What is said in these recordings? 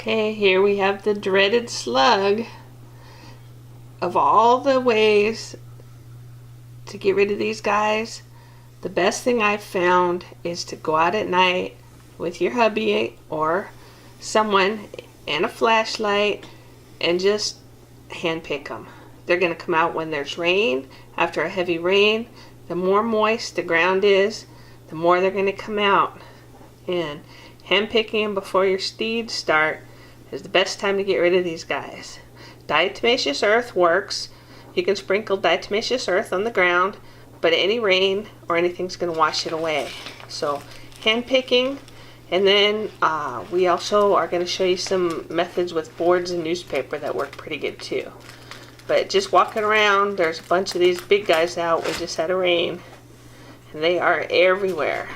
Okay, here we have the dreaded slug. Of all the ways to get rid of these guys, the best thing I've found is to go out at night with your hubby or someone and a flashlight and just hand pick them. They're going to come out when there's rain. After a heavy rain, the more moist the ground is, the more they're going to come out. And hand picking them before your steeds start is the best time to get rid of these guys. Diatomaceous earth works. You can sprinkle diatomaceous earth on the ground, but any rain or anything's going to wash it away. So hand picking, and then we also are going to show you some methods with boards and newspaper that work pretty good too. But just walking around, there's a bunch of these big guys out. We just had a rain, and they are everywhere.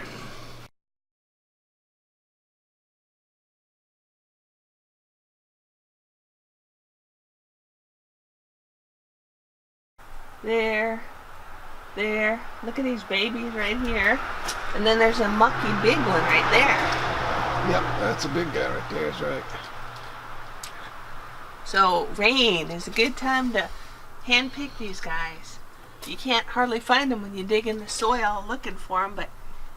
There. Look at these babies right here. And then there's a mucky big one right there. Yep, that's a big guy right there, that's right. So rain is a good time to hand pick these guys. You can't hardly find them when you dig in the soil looking for them, but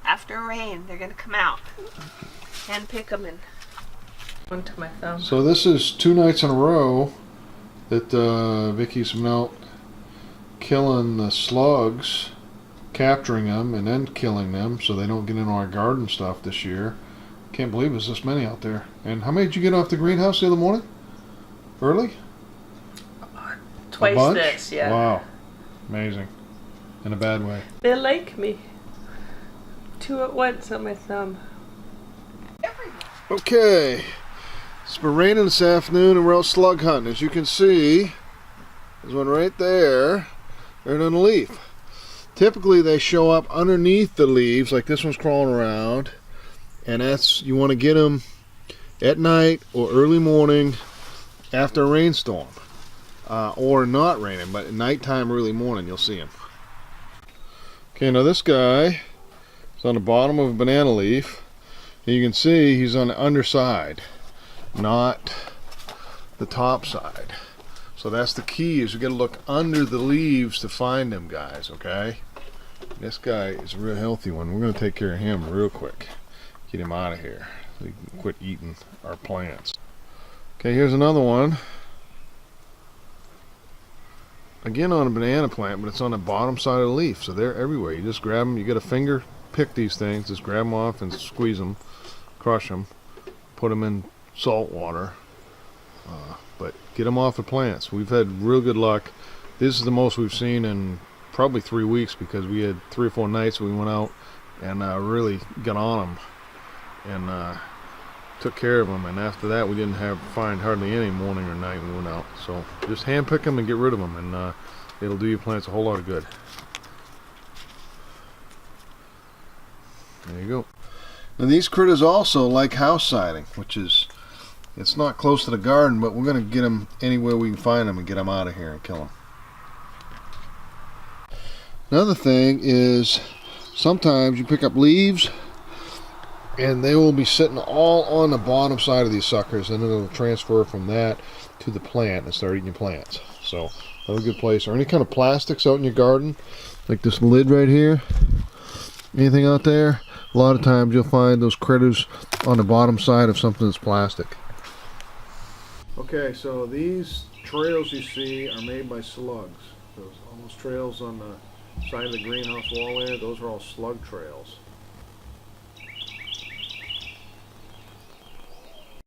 after rain they're going to come out. Hand pick them and onto my thumb. So this is 2 nights in a row that Vicky's been out killing the slugs, capturing them and then killing them so they don't get into our garden stuff this year. Can't believe there's this many out there. And how many did you get off the greenhouse the other morning? Early? Twice this, yeah. Wow. Amazing. In a bad way. They like me. 2 at once on my thumb. Okay. It's been raining this afternoon and we're out slug hunting. As you can see, there's one right there. Right on the leaf. Typically they show up underneath the leaves, like this one's crawling around, and that's, you want to get them at night or early morning after a rainstorm, or not raining, but at nighttime, early morning, you'll see them. Okay, now this guy is on the bottom of a banana leaf, and you can see he's on the underside, not the top side. So that's the key, is you got to look under the leaves to find them guys, okay? This guy is a real healthy one. We're going to take care of him real quick. Get him out of here so he can quit eating our plants. Okay, here's another one. Again on a banana plant, but it's on the bottom side of the leaf, so they're everywhere. You just grab them, you got a finger, pick these things, just grab them off and squeeze them, crush them, put them in salt water. But get them off the plants. We've had real good luck. This is the most we've seen in probably 3 weeks, because we had 3 or 4 nights we went out and really got on them and took care of them. And after that, we didn't find hardly any morning or night when we went out. So just hand pick them and get rid of them, and it'll do your plants a whole lot of good. There you go. Now these critters also like house siding, which is, it's not close to the garden, but we're going to get them anywhere we can find them and get them out of here and kill them. Another thing is, sometimes you pick up leaves and they will be sitting all on the bottom side of these suckers, and it'll transfer from that to the plant and start eating your plants. So another good place. Or any kind of plastics out in your garden, like this lid right here, anything out there, a lot of times you'll find those critters on the bottom side of something that's plastic. Okay, so these trails you see are made by slugs. All those trails on the side of the greenhouse wall there, those are all slug trails.